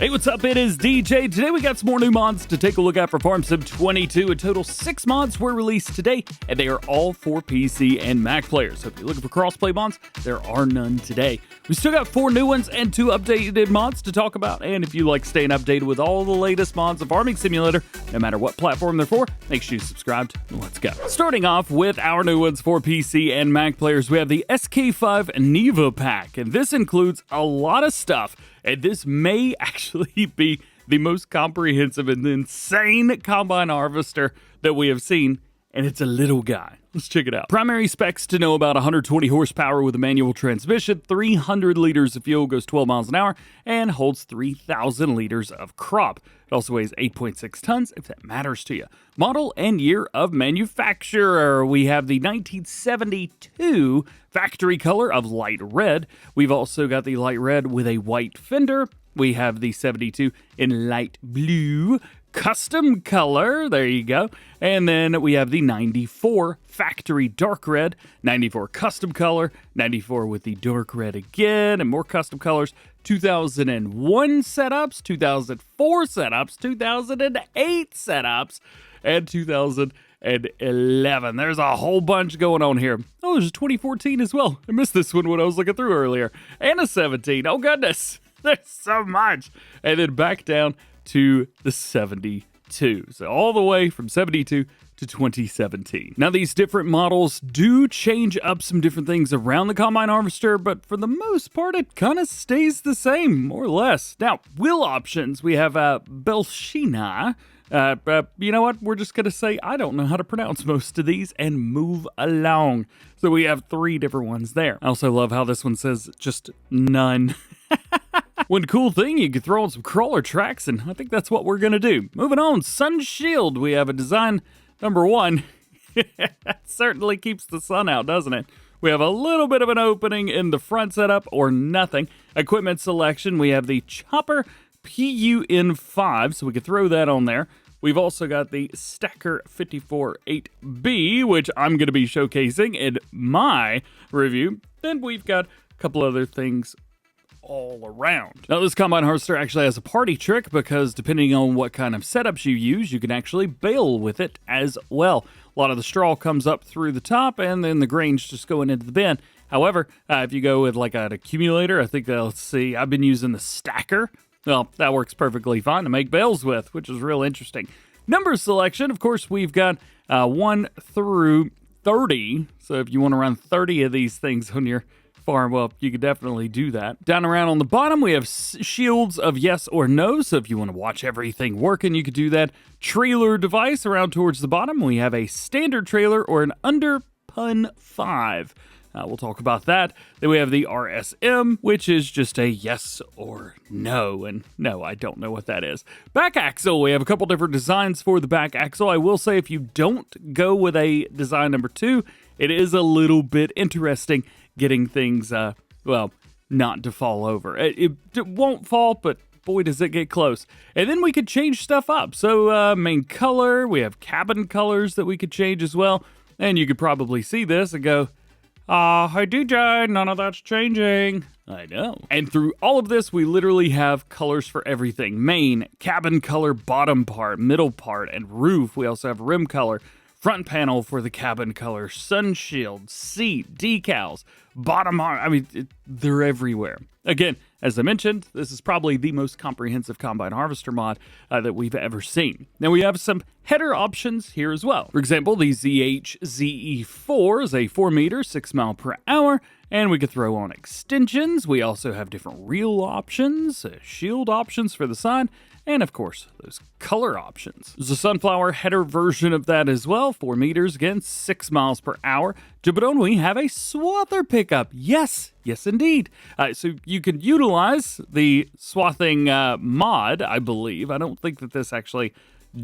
Hey, what's up? It is DJ. Today we got some more new mods to take a look at for Farm Sim 22. A total 6 mods were released today, and they are all for PC and Mac players. So if you're looking for crossplay mods, there are none today. We still got 4 new ones and 2 updated mods to talk about. And if you like staying updated with all the latest mods of Farming Simulator, no matter what platform they're for, make sure you subscribe. Let's go. Starting off with our new ones for PC and Mac players, we have the SK-5 Niva pack, and this includes a lot of stuff. And this may actually be the most comprehensive and insane combine harvester that we have seen, and it's a little guy. Let's check it out. Primary specs to know about: 120 horsepower with a manual transmission, 300 liters of fuel, goes 12 miles an hour, and holds 3,000 liters of crop. It also weighs 8.6 tons, if that matters to you. Model and year of manufacturer. We have the 1972 factory color of light red. We've also got the light red with a white fender. We have the 72 in light blue. Custom color, there you go. And then we have the 94 factory dark red, 94 custom color, 94 with the dark red again, and more custom colors. 2001 setups, 2004 setups, 2008 setups, and 2011. There's a whole bunch going on here. Oh, there's a 2014 as well. I missed this one when I was looking through earlier. And a 17. Oh, goodness. There's so much. And then back down to the 72. So all the way from 72 to 2017. Now, these different models do change up some different things around the combine harvester, but for the most part, it kind of stays the same, more or less. Now, wheel options, we have Belshina. You know what? We're just going to say I don't know how to pronounce most of these and move along. So we have 3 different ones there. I also love how this one says just none. One cool thing, you could throw on some crawler tracks, and I think that's what we're going to do. Moving on, Sun Shield. We have a design number 1. That certainly keeps the sun out, doesn't it? We have a little bit of an opening in the front setup, or nothing. Equipment selection, we have the Chopper PUN5, so we could throw that on there. We've also got the Stacker 54-8B, which I'm going to be showcasing in my review. Then we've got a couple other things all around. Now, this combine harvester actually has a party trick, because depending on what kind of setups you use, you can actually bale with it as well. A lot of the straw comes up through the top, and then the grain's just going into the bin. However, if you go with like an accumulator, I think, let's see, I've been using the Stacker. Well, that works perfectly fine to make bales with, which is real interesting. Number selection, of course, we've got 1 through 30. So if you want to run 30 of these things on your farm, well, you could definitely do that. Down around on the bottom, we have shields of yes or no. So if you want to watch everything working, you could do that. Trailer device around towards the bottom. We have a standard trailer or an under PUN 5. We'll talk about that. Then we have the RSM, which is just a yes or no. And no, I don't know what that is. Back axle, we have a couple different designs for the back axle. I will say, if you don't go with a design number 2, it is a little bit interesting getting things, well, not to fall over. It won't fall, but boy, does it get close. And then we could change stuff up. So main color, we have cabin colors that we could change as well. And you could probably see this and go, hi DJ, none of that's changing. I know. And through all of this, we literally have colors for everything. Main, cabin color, bottom part, middle part, and roof. We also have rim color, front panel for the cabin color, sun shield, seat, decals, bottom arm. I mean, they're everywhere. Again, as I mentioned, this is probably the most comprehensive combine harvester mod that we've ever seen. Now, we have some header options here as well. For example, the ZH-ZE4 is a 4 meter, 6 mile per hour, and we could throw on extensions. We also have different reel options, shield options for the side, and of course, those color options. There's a sunflower header version of that as well, 4 meters, again, 6 miles per hour. But we have a swather pickup. Yes, indeed. So you can utilize the swathing mod, I believe. I don't think that this actually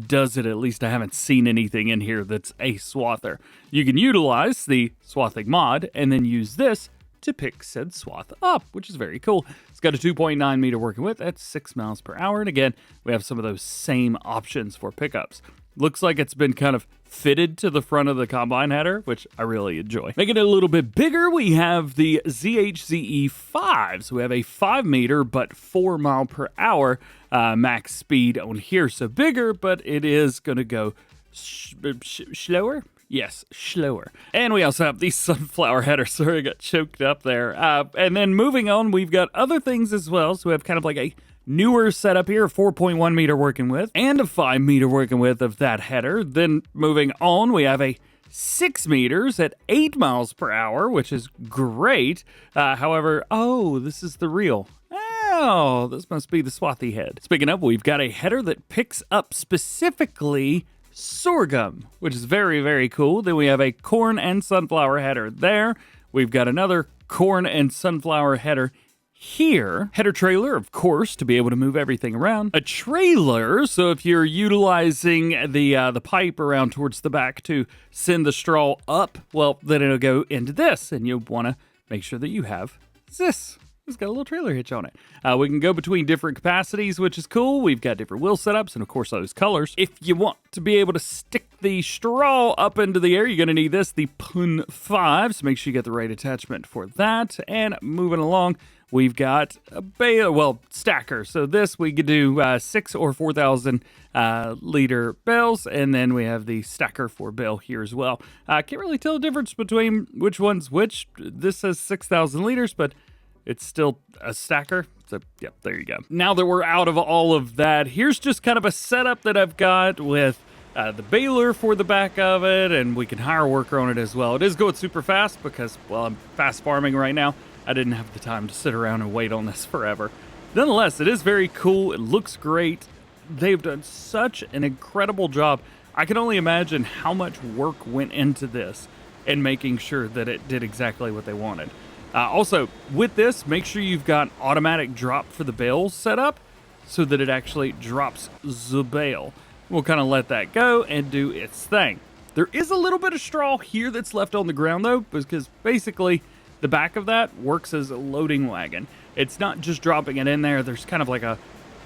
does it. At least I haven't seen anything in here that's a swather. You can utilize the swathing mod and then use this to pick said swath up, which is very cool. It's got a 2.9 meter working width at 6 miles per hour. And again, we have some of those same options for pickups. Looks like it's been kind of fitted to the front of the combine header, which I really enjoy. Making it a little bit bigger, we have the ZHZE5. So we have a 5 meter but 4 mile per hour max speed on here. So bigger, but it is going to go slower. Yes, slower. And we also have the sunflower header. Sorry, I got choked up there. And then moving on, we've got other things as well. So we have kind of like a newer setup here, a 4.1 meter working width and a 5 meter working width of that header. Then moving on, we have a 6 meters at 8 miles per hour, which is great. However, this is the real. Oh, this must be the Swathi head. Speaking of, we've got a header that picks up specifically sorghum, which is very, very cool. Then we have a corn and sunflower header there. We've got another corn and sunflower header here. Header trailer, of course, to be able to move everything around. A trailer, so if you're utilizing the pipe around towards the back to send the straw up, well, then it'll go into this, and you'll want to make sure that you have this. It's got a little trailer hitch on it. We can go between different capacities, which is cool. We've got different wheel setups and, of course, those colors. If you want to be able to stick the straw up into the air, you're going to need this, the Pun 5. So make sure you get the right attachment for that. And moving along, we've got a Bale, stacker. So this, we could do 6 or 4,000 liter bales. And then we have the stacker for Bale here as well. Can't really tell the difference between which one's which. This says 6,000 liters, but it's still a stacker. So, yep, there you go. Now that we're out of all of that, here's just kind of a setup that I've got with the baler for the back of it, and we can hire a worker on it as well. It is going super fast because, well, I'm fast farming right now. I didn't have the time to sit around and wait on this forever. Nonetheless, it is very cool. It looks great. They've done such an incredible job. I can only imagine how much work went into this and making sure that it did exactly what they wanted. Also, with this, make sure you've got automatic drop for the bale set up so that it actually drops the bale. We'll kind of let that go and do its thing. There is a little bit of straw here that's left on the ground, though, because basically the back of that works as a loading wagon. It's not just dropping it in there. There's kind of like a,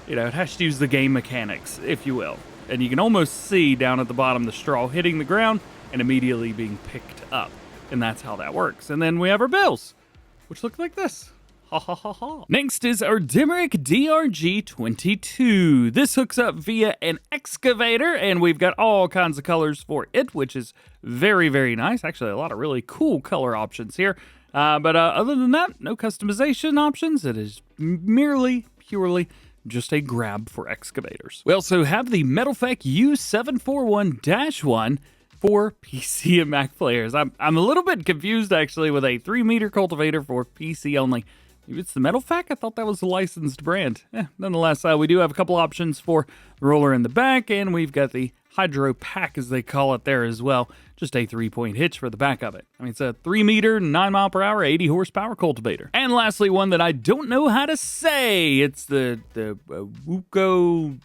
it has to use the game mechanics, if you will. And you can almost see down at the bottom the straw hitting the ground and immediately being picked up. And that's how that works. And then we have our bales, which look like this. Ha ha ha ha. Next is our Demarec DRG-22. This hooks up via an excavator, and we've got all kinds of colors for it, which is very, very nice. Actually, a lot of really cool color options here. But other than that, no customization options. It is merely, purely just a grab for excavators. We also have the Metalfach U741-1 for PC and Mac players. I'm a little bit confused, actually, with a 3-meter cultivator for PC only. Maybe it's the Metalfach? I thought that was a licensed brand. Nonetheless, we do have a couple options for the roller in the back, and we've got the Hydro Pack, as they call it there as well. Just a 3-point hitch for the back of it. I mean, it's a 3-meter, 9 mile per hour, 80 horsepower cultivator. And lastly, one that I don't know how to say. It's the Wuko.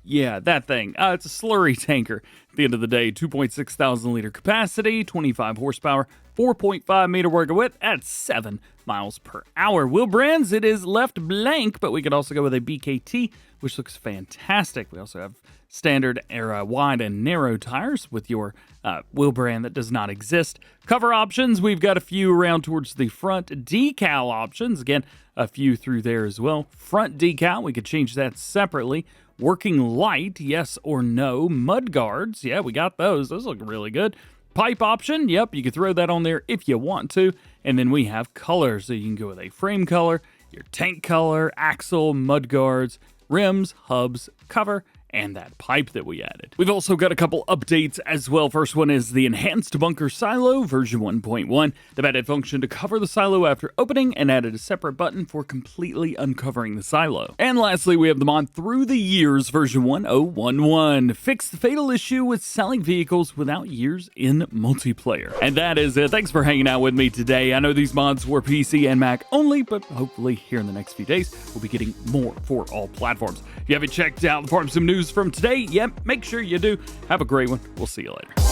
Yeah, that thing. It's a slurry tanker. At the end of the day, 2.6 thousand liter capacity, 25 horsepower, 4.5 meter working width at 7 miles per hour. Wheel brands, it is left blank, but we could also go with a BKT, which looks fantastic. We also have standard wide and narrow tires with your wheel brand that does not exist. Cover options, we've got a few around towards the front. Decal options, again, a few through there as well. Front decal, we could change that separately. Working light, yes or no. Mud guards, yeah, we got those. Those look really good. Pipe option, yep, you can throw that on there if you want to. And then we have colors, so you can go with a frame color, your tank color, axle, mud guards, rims, hubs, cover, and that pipe that we added. We've also got a couple updates as well. First one is the Enhanced Bunker Silo version 1.1. They've added function to cover the silo after opening and added a separate button for completely uncovering the silo. And lastly, we have the mod Through the Years version 1011. Fix the fatal issue with selling vehicles without years in multiplayer. And that is it. Thanks for hanging out with me today. I know these mods were PC and Mac only, but hopefully here in the next few days, we'll be getting more for all platforms. If you haven't checked out the Farm Sim news from today, yep, make sure you do. Have a great one. We'll see you later.